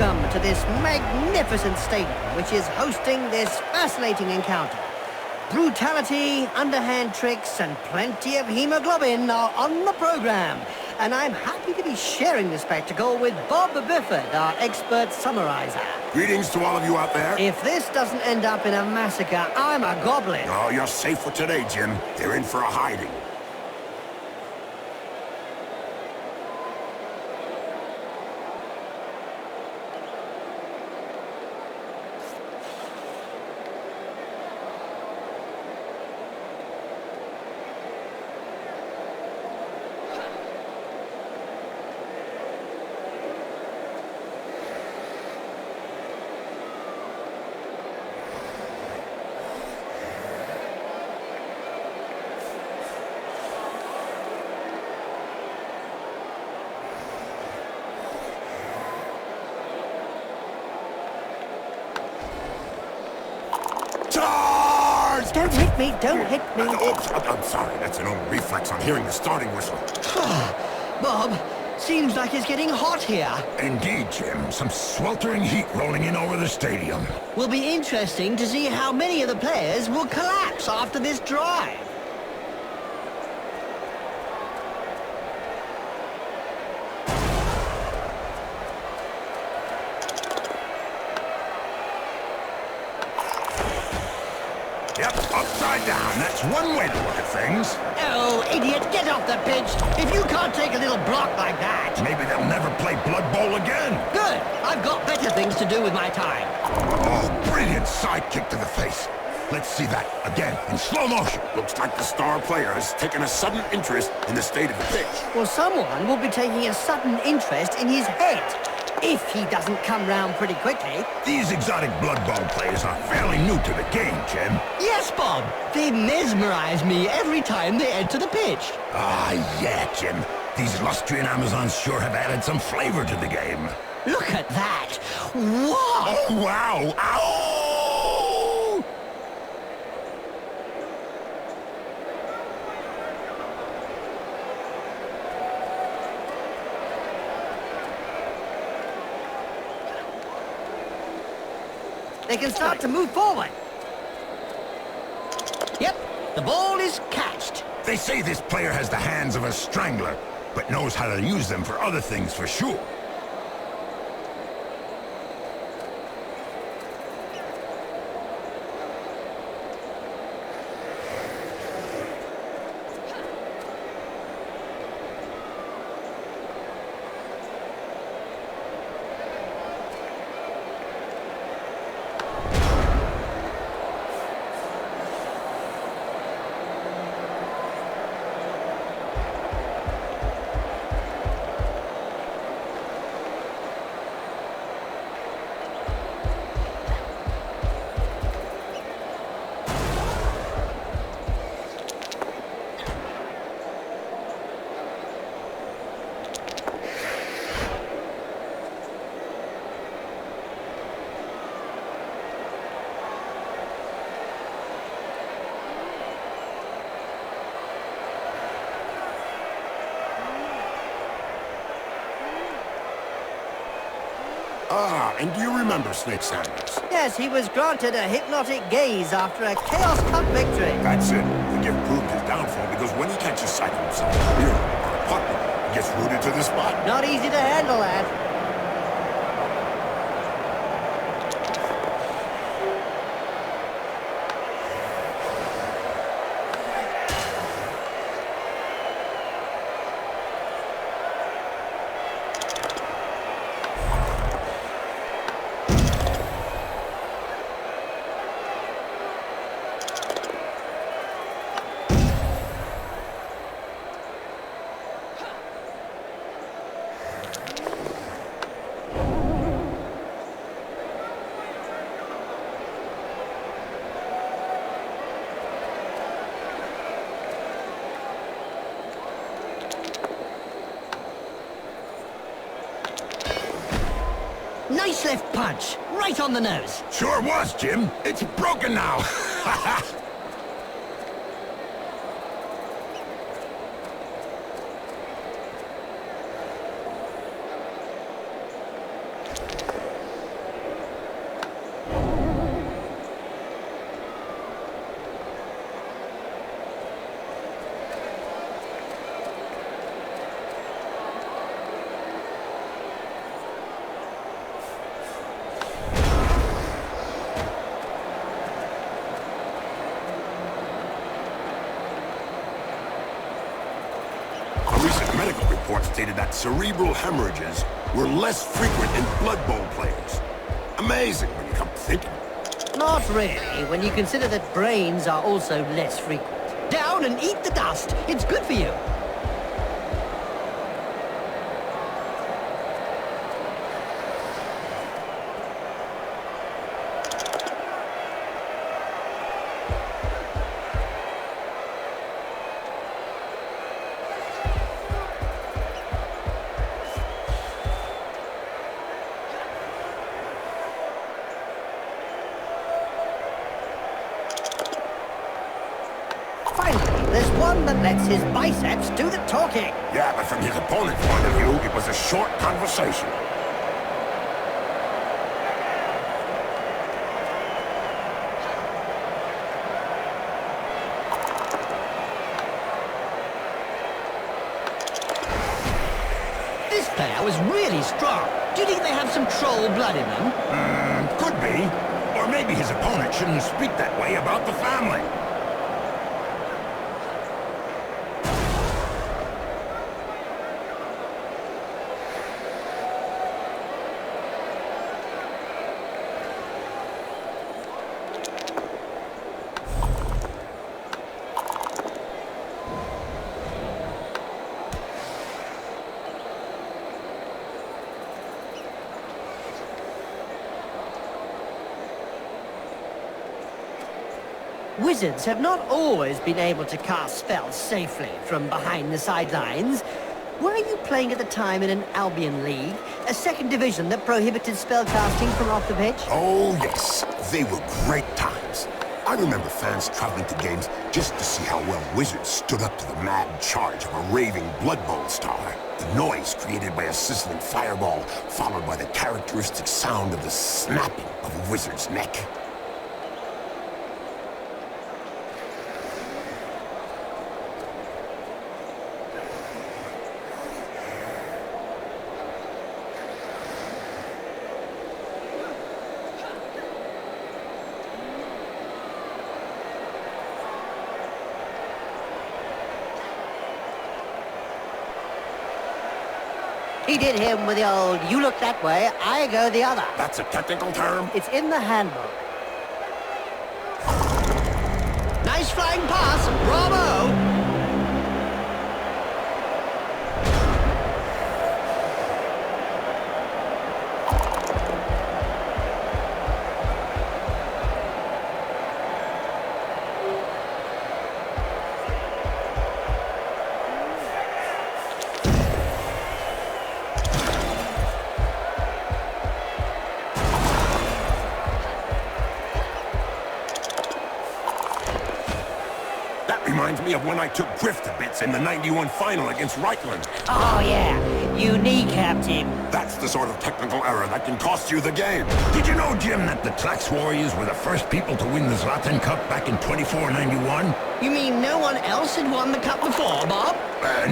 welcome to this magnificent stadium, which is hosting this fascinating encounter. Brutality, underhand tricks, and plenty of hemoglobin are on the program. And I'm happy to be sharing the spectacle with Bob Bifford, our expert summarizer. Greetings to all of you out there. If this doesn't end up in a massacre, I'm a goblin. Oh, you're safe for today, Jim. They're in for a hiding. Charge! Don't hit me, don't hit me. Oops, I'm sorry. That's an old reflex on hearing the starting whistle. Bob, seems like it's getting hot here. Indeed, Jim. Some sweltering heat rolling in over the stadium. Will be interesting to see how many of the players will collapse after this drive. Yep, upside down. That's one way to look at things. Oh, idiot, get off the pitch! If you can't take a little block like that! Maybe they'll never play Blood Bowl again. Good! I've got better things to do with my time. Oh, brilliant side kick to the face. Let's see that again in slow motion. Looks like the star player has taken a sudden interest in the state of the pitch. Well, someone will be taking a sudden interest in his head. If he doesn't come round pretty quickly. These exotic Blood Bowl players are fairly new to the game, Jim. Yes, Bob. They mesmerize me every time they enter the pitch. Ah, yeah, Jim. These Lustrian Amazons sure have added some flavor to the game. Look at that! Wow! Oh, wow! Ow! They can start to move forward. Yep, the ball is catched. They say this player has the hands of a strangler, but knows how to use them for other things for sure. Ah, and do you remember Snake Sanders? Yes, he was granted a hypnotic gaze after a Chaos Cup victory. That's it. The gift proved his downfall because when he catches sight of himself here on a puck, he gets rooted to the spot. Not easy to handle, lad. Nice left punch, right on the nose. Sure was, Jim. It's broken now. report stated that cerebral hemorrhages were less frequent in Blood Bowl players. Amazing when you come to think of it. Not really, when you consider that brains are also less frequent. Down and eat the dust. It's good for you. Finally, there's one that lets his biceps do the talking. Yeah, but from his opponent's point of view, it was a short conversation. This player was really strong. Do you think they have some troll blood in them? Could be. Or maybe his opponent shouldn't speak that way about the family. Wizards have not always been able to cast spells safely from behind the sidelines. Were you playing at the time in an Albion League, a second division that prohibited spellcasting from off the pitch? Oh, yes. They were great times. I remember fans traveling to games just to see how well Wizards stood up to the mad charge of a raving Blood Bowl star. The noise created by a sizzling fireball, followed by the characteristic sound of the snapping of a wizard's neck. He did him with the old, you look that way, I go the other. That's a technical term? It's in the handbook. Nice flying pass, bravo! Reminds me of when I took Griff to bits in the '91 final against Reichland. Oh yeah, you kneecapped him. That's the sort of technical error that can cost you the game. Did you know, Jim, that the Tlax Warriors were the first people to win the Zlatan Cup back in 2491? You mean no one else had won the cup before, Bob?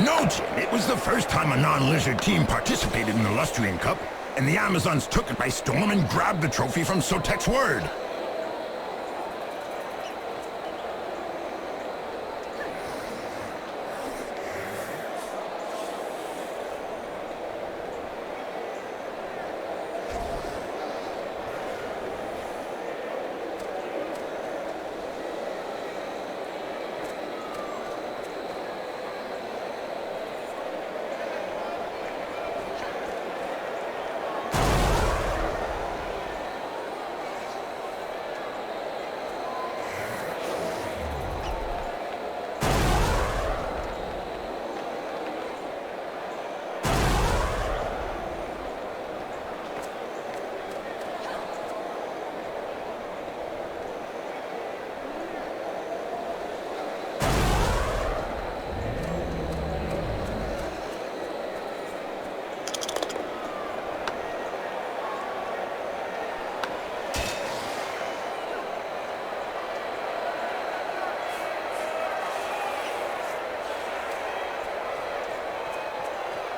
No, Jim. It was the first time a non-lizard team participated in the Lustrian Cup, and the Amazons took it by storm and grabbed the trophy from Sotek's word.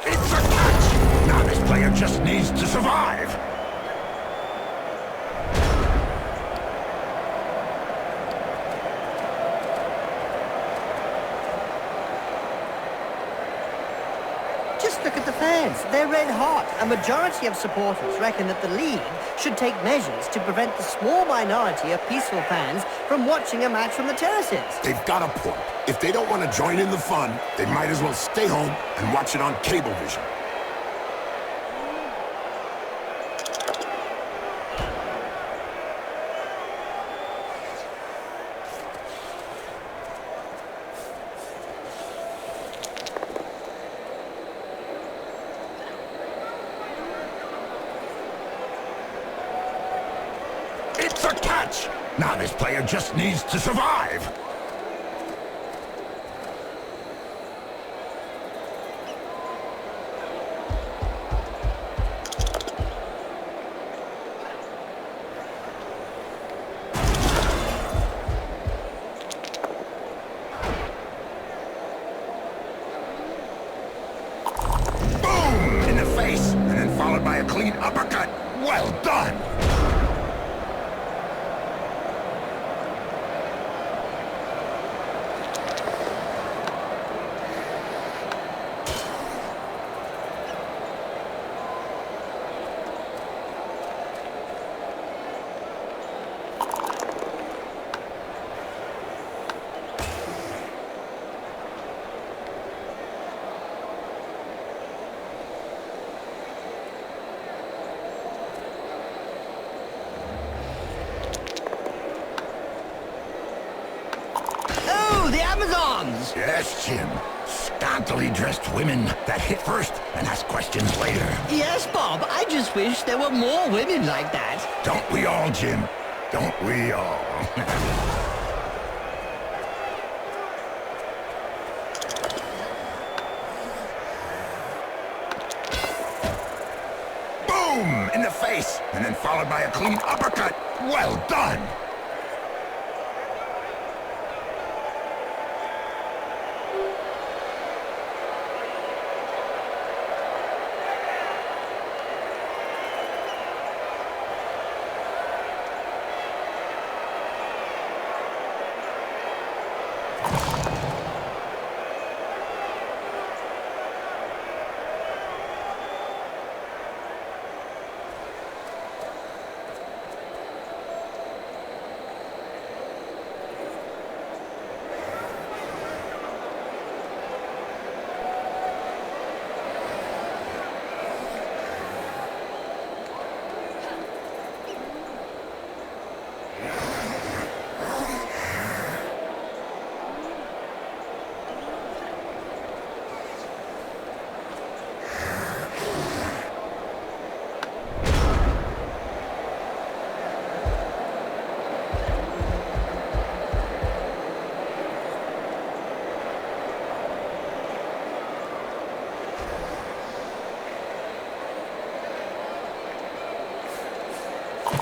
It's a catch! Now this player just needs to survive. Just convinced they're red hot. A majority of supporters reckon that the league should take measures to prevent the small minority of peaceful fans from watching a match from the terraces. They've got a point. If they don't want to join in the fun, they might as well stay home and watch it on Cablevision. It's a catch! Now this player just needs to survive! Boom! In the face, and then followed by a clean uppercut. Well done! The Amazons! Yes, Jim. Scantily dressed women that hit first and ask questions later. Yes, Bob. I just wish there were more women like that. Don't we all, Jim? Don't we all? Boom! In the face, and then followed by a clean uppercut. Well done!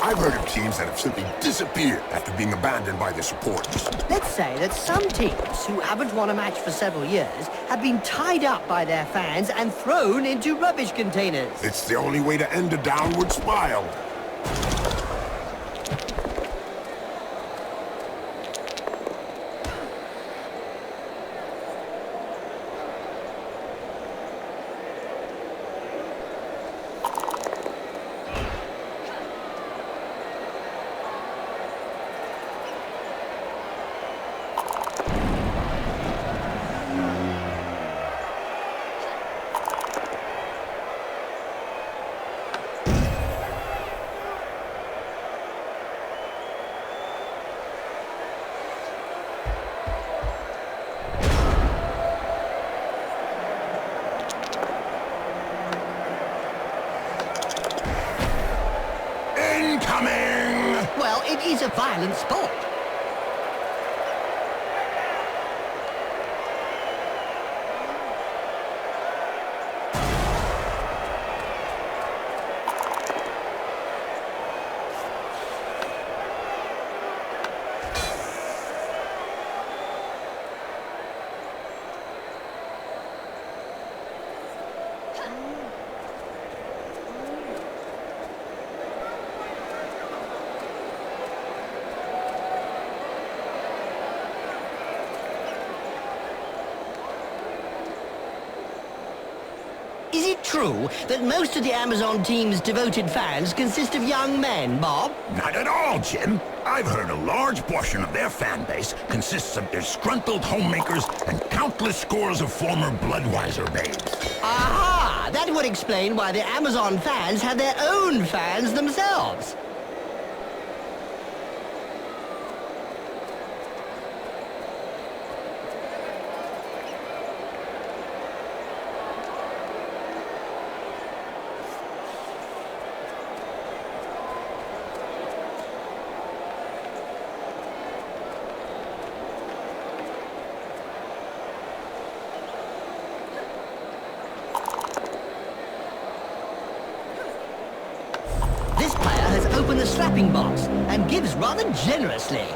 I've heard of teams that have simply disappeared after being abandoned by their supporters. Let's say that some teams who haven't won a match for several years have been tied up by their fans and thrown into rubbish containers. It's the only way to end a downward spiral. Well, it is a violent sport. true that most of the Amazon team's devoted fans consist of young men, Bob? Not at all, Jim. I've heard a large portion of their fan base consists of disgruntled homemakers and countless scores of former Bloodweiser babes. Aha! That would explain why the Amazon fans have their own fans themselves. This player has opened the slapping box and gives rather generously.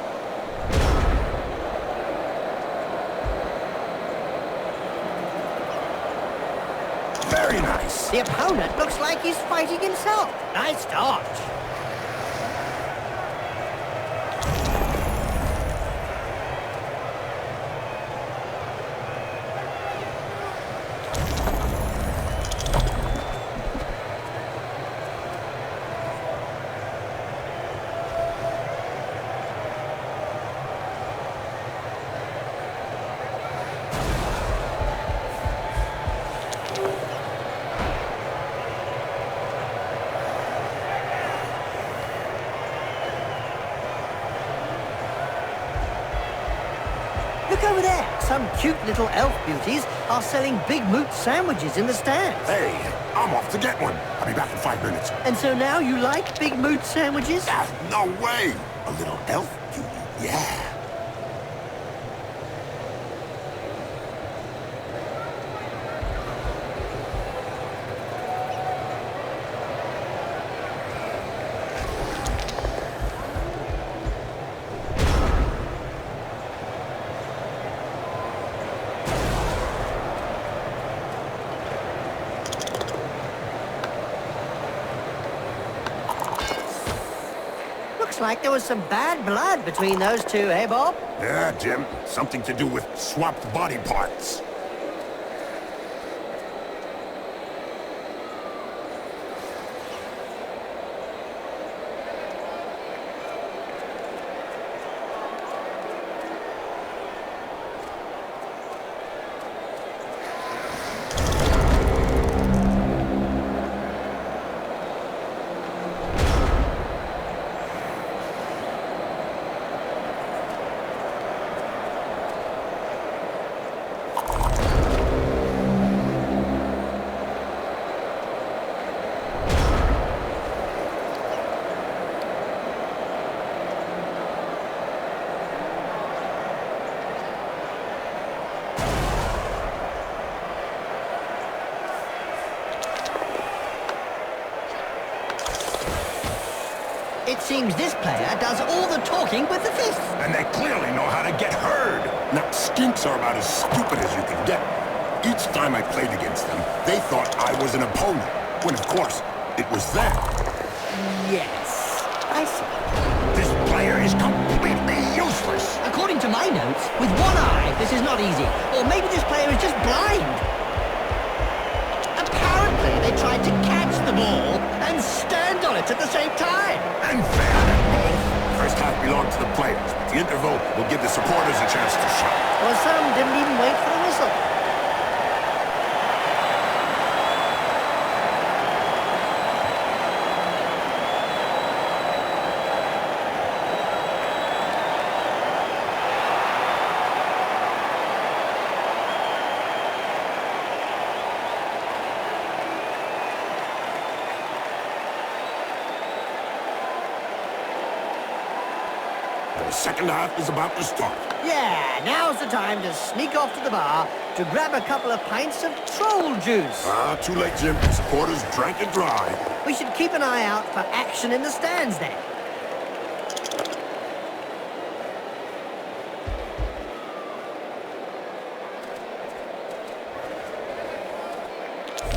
Very nice. The opponent looks like he's fighting himself. Nice dodge. Look over there. Some cute little elf beauties are selling Big Moot sandwiches in the stands. Hey, I'm off to get one. I'll be back in 5 minutes. And so now you like Big Moot sandwiches? Ah, no way. A little elf beauty, yeah. Looks like there was some bad blood between those two, eh, Bob? Yeah, Jim. Something to do with swapped body parts. It seems this player does all the talking with the fists. And they clearly know how to get heard. Now, skinks are about as stupid as you can get. Each time I played against them, they thought I was an opponent, when of course, it was them. Yes, I see. This player is completely useless. According to my notes, with one eye, this is not easy. Or maybe this player is just blind. Apparently, they tried to catch the ball and stand on it at the same time. Unfair to both. First half belonged to the players, but the interval will give the supporters a chance to shout. Well, some didn't even wait for the whistle. The second half is about to start. Yeah, now's the time to sneak off to the bar to grab a couple of pints of troll juice. Ah, too late, Jim. The supporters drank it dry. We should keep an eye out for action in the stands then.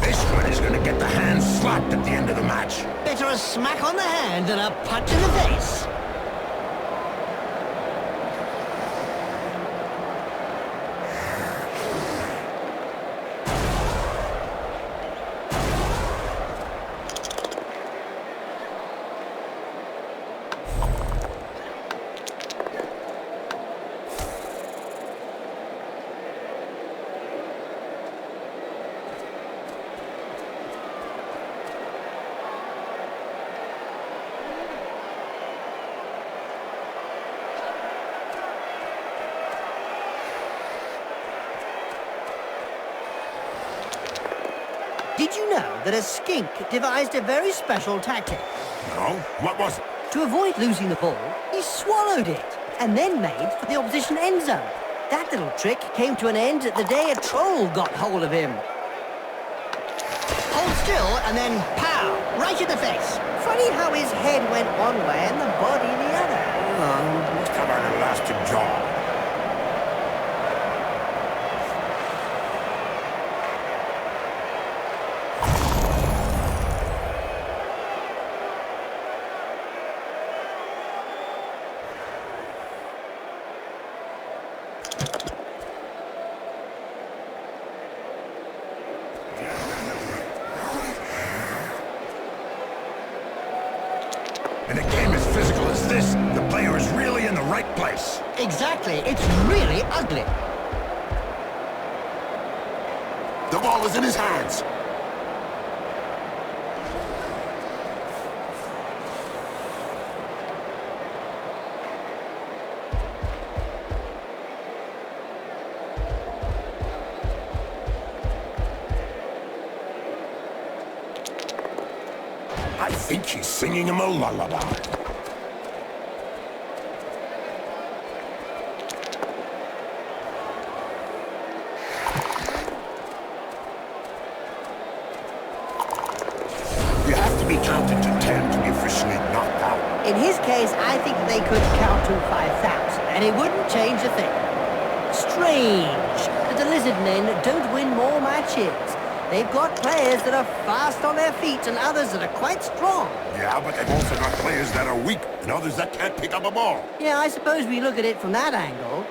This one is going to get the hand slapped at the end of the match. Better a smack on the hand than a punch in the face. Did you know that a skink devised a very special tactic? No? What was it? To avoid losing the ball, he swallowed it and then made for the opposition end zone. That little trick came to an end the day a troll got hold of him. Hold still and then pow, right in the face. Funny how his head went one way and the body the other. Must have an elastic jaw. In a game as physical as this, the player is really in the right place. Exactly, it's really ugly. The ball is in his hands. I think he's singing him a lullaby. You have to be counted to 10 to be officially knocked out. In his case, I think they could count to 5,000, and it wouldn't change a thing. Strange that the lizard men don't win more matches. They've got players that are fast on their feet and others that are quite strong. Yeah, but they've also got players that are weak and others that can't pick up a ball. Yeah, I suppose we look at it from that angle.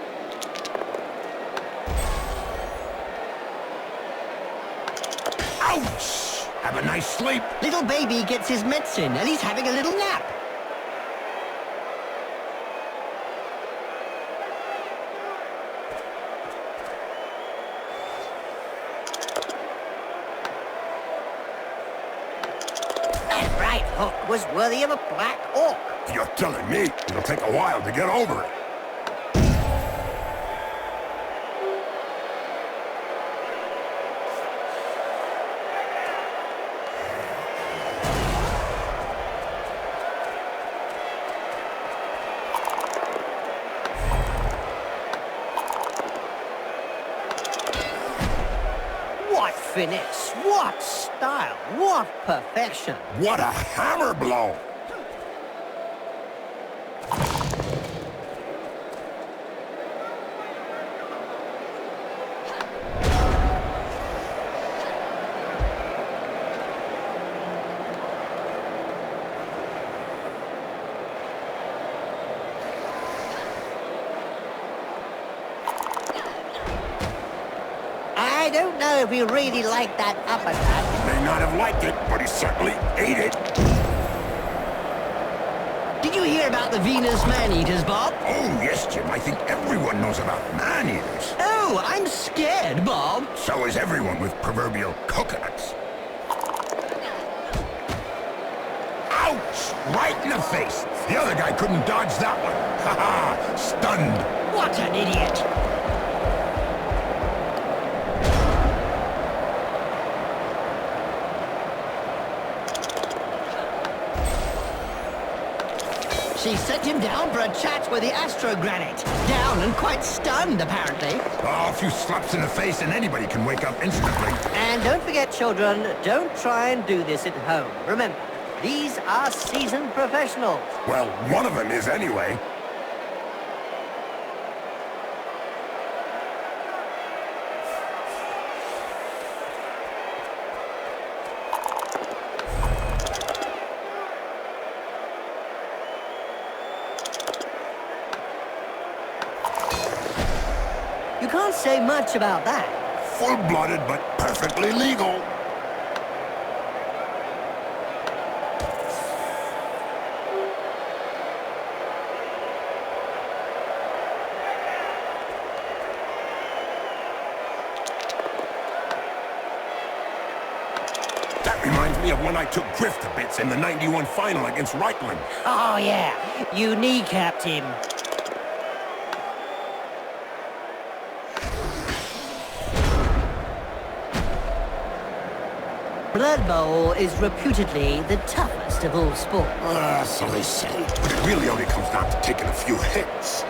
Ouch! Have a nice sleep. Little baby gets his medicine and he's having a little nap. That right hook was worthy of a black orc. You're telling me it'll take a while to get over it. What finesse, what style, what perfection. What a hammer blow! I don't know if he really liked that uppercut. May not have liked it, but he certainly ate it. Did you hear about the Venus man-eaters, Bob? Oh, yes, Jim. I think everyone knows about man-eaters. Oh, I'm scared, Bob. So is everyone with proverbial coconuts. Ouch! Right in the face. The other guy couldn't dodge that one. Ha ha! Stunned. What an idiot. She sent him down for a chat with the astrogranite. Down and quite stunned, apparently. Oh, a few slaps in the face and anybody can wake up instantly. And don't forget, children, don't try and do this at home. Remember, these are seasoned professionals. Well, one of them is anyway. You can't say much about that. Full-blooded, but perfectly legal. That reminds me of when I took Griff to bits in the '91 final against Reichland. Oh, yeah. You kneecapped him. Blood Bowl is reputedly the toughest of all sports. So they say. But it really only comes down to taking a few hits.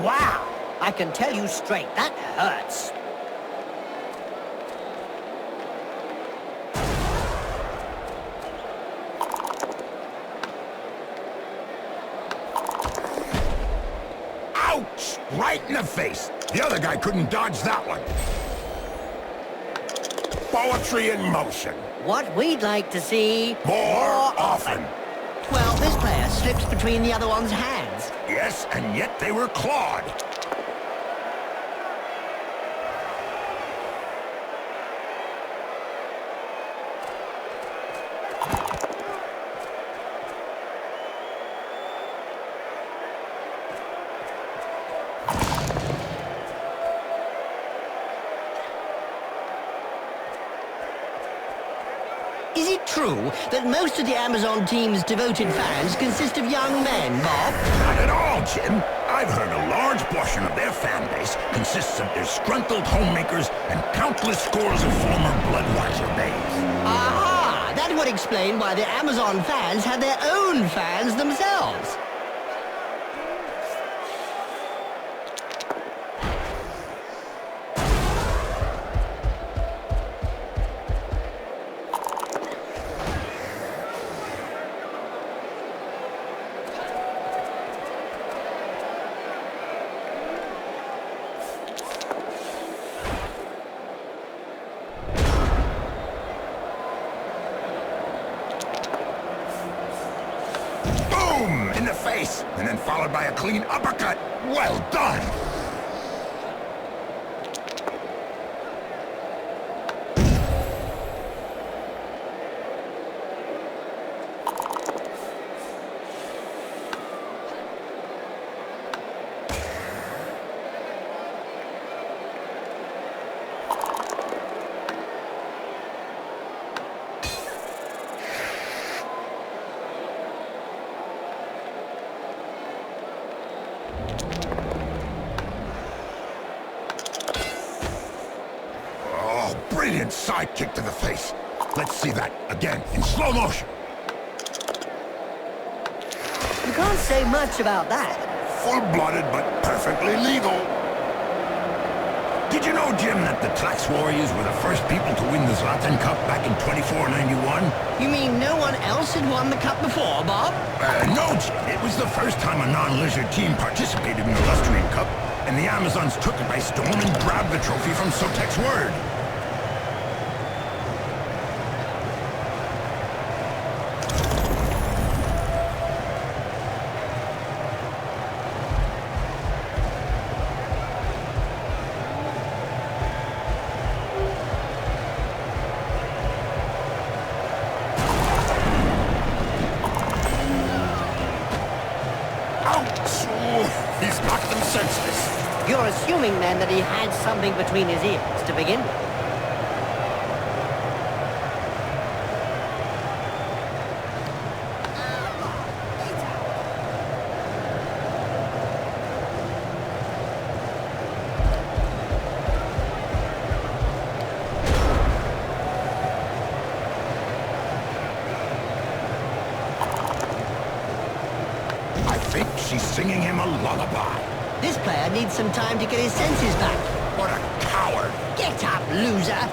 Wow! I can tell you straight, that hurts. Ouch! Right in the face. The other guy couldn't dodge that one. Poetry in motion. What we'd like to see... More often. Well, this player slips between the other one's hands. Yes, and yet they were clawed. Is it true that most of the Amazon team's devoted fans consist of young men, Bob? Not at all, Jim. I've heard a large portion of their fan base consists of disgruntled homemakers and countless scores of former Bloodwiser babes. Aha! That would explain why the Amazon fans have their own fans themselves. In the face, and then followed by a clean uppercut. Well done! Brilliant side kick to the face. Let's see that again in slow motion. You can't say much about that. Full-blooded, but perfectly legal. Did you know, Jim, that the Trax Warriors were the first people to win the Zlatan Cup back in 2491? You mean no one else had won the cup before, Bob? No, Jim. It was the first time a non-lizard team participated in the Lustrian Cup, and the Amazons took it by storm and grabbed the trophy from Sotek's word. He's knocked them senseless. You're assuming, then, that he had something between his ears to begin with. I think she's singing him a lullaby. This player needs some time to get his senses back. What a coward. Get up, loser!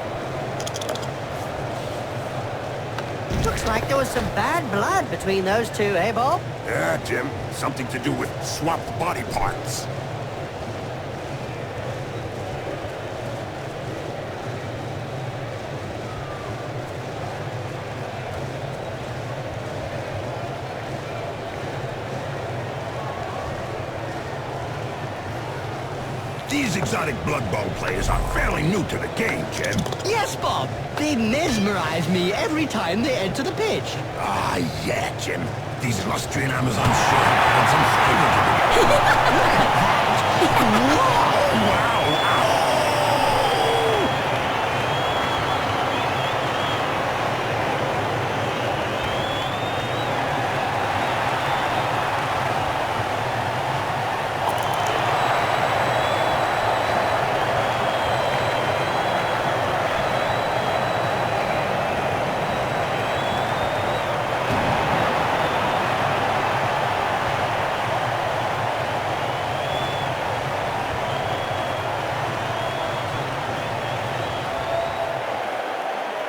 Looks like there was some bad blood between those two, eh, Bob? Yeah, Jim. Something to do with swapped body parts. These exotic Blood Bowl players are fairly new to the game, Jim. Yes, Bob. They mesmerize me every time they enter the pitch. Ah, yeah, Jim. These Lustrian Amazons sure have some flavor to them. Whoa, wow.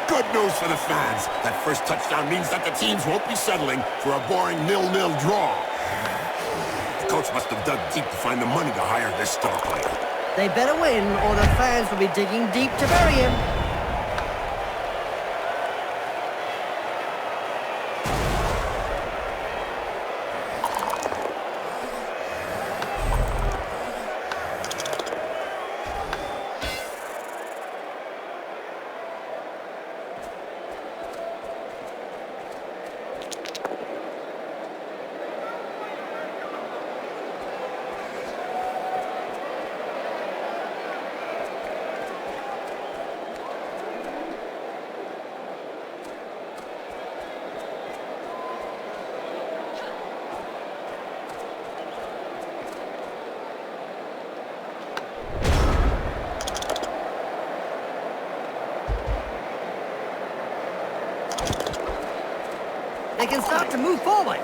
Good news for the fans. That first touchdown means that the teams won't be settling for a boring 0-0 draw. The coach must have dug deep to find the money to hire this star player. They better win, or the fans will be digging deep to bury him. They can start to move forward.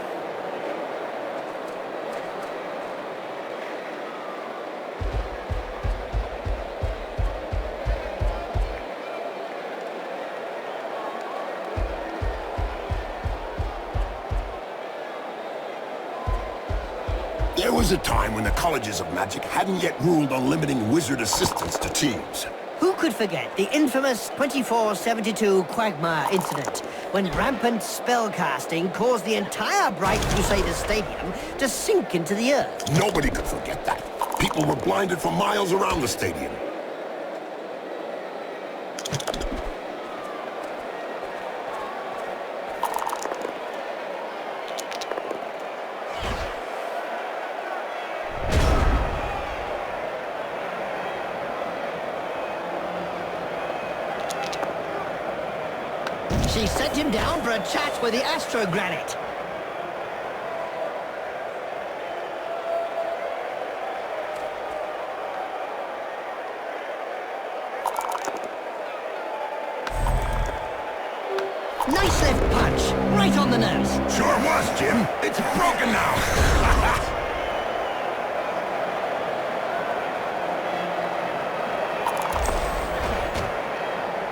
There was a time when the colleges of magic hadn't yet ruled on limiting wizard assistants to teams. Who could forget the infamous 2472 Quagmire incident, when rampant spellcasting caused the entire Bright Crusaders Stadium to sink into the earth? Nobody could forget that. People were blinded for miles around the stadium. She sent him down for a chat with the Astrogranite. Nice left punch, right on the nose. Sure was, Jim. It's broken now.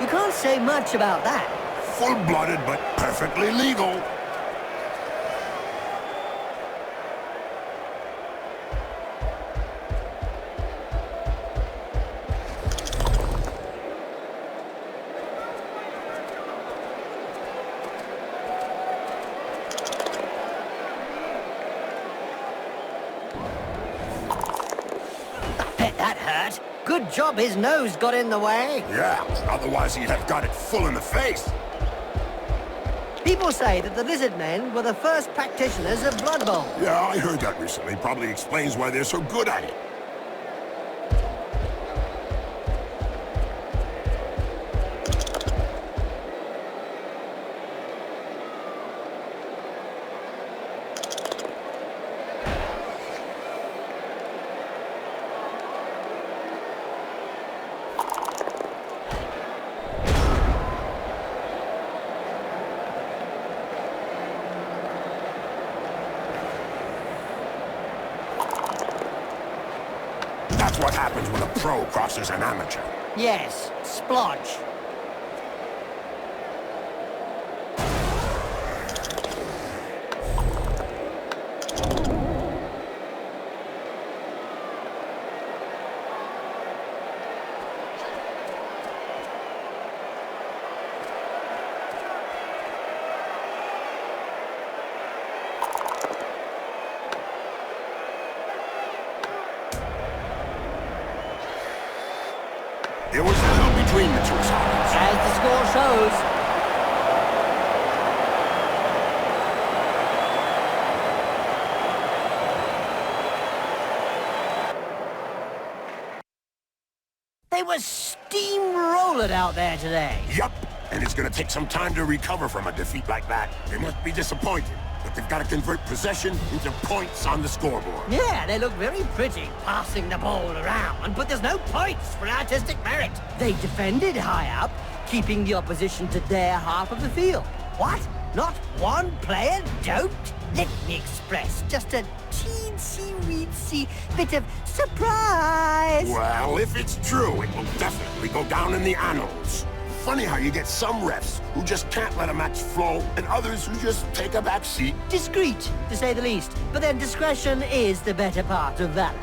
You can't say much about that. Full-blooded, but perfectly legal. Bet that hurt. Good job his nose got in the way. Yeah, otherwise he'd have got it full in the face. People say that the Lizard Men were the first practitioners of Blood Bowl. Yeah, I heard that recently. Probably explains why they're so good at it. That's what happens when a pro crosses an amateur. Yes, splodge. There was little between the two sides. As the score shows. They were steamrolling out there today. Yup, and it's gonna take some time to recover from a defeat like that. They must be disappointed, but they've got to convert possession into points on the scoreboard. Yeah, they look very pretty passing the ball around, but there's no points for artistic merit. They defended high up, keeping the opposition to their half of the field. What? Not one player doped? Let me express just a teensy-weensy bit of surprise. Well, if it's true, it will definitely go down in the annals. Funny how you get some refs who just can't let a match flow, and others who just take a back seat. Discreet, to say the least, but then discretion is the better part of valor.